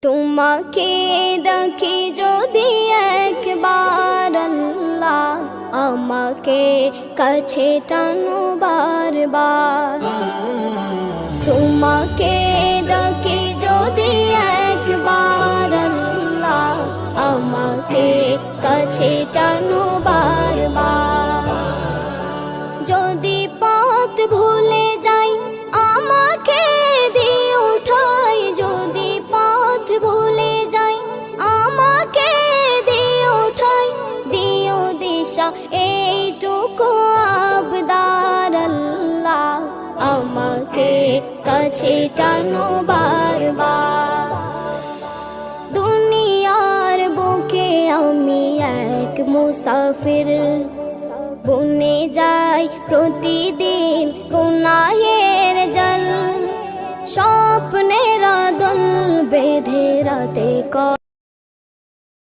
তোমাকে ডাকি যদি একবার আল্লাহ, আমাকে কাছে টানো বারবার। তোমাকে ডাকি যদি একবার আল্লাহ, আমাকে কাছে টানো বারবার। যদি পথ ভুলে যাই আমাকে দিও ঠাই, যদি পথ ভুলে যাই আমাকে দিও ঠাই, দিও দিশা এইটুকু আবদার আল্লাহ, আমাকে কাছে টানো বারবার। দুনিয়ার বুকে আমি এক মুসাফির, বনে যাই প্রতিদিন গুনাহের জল। স্বপ্নের দল বেঁধে রাতে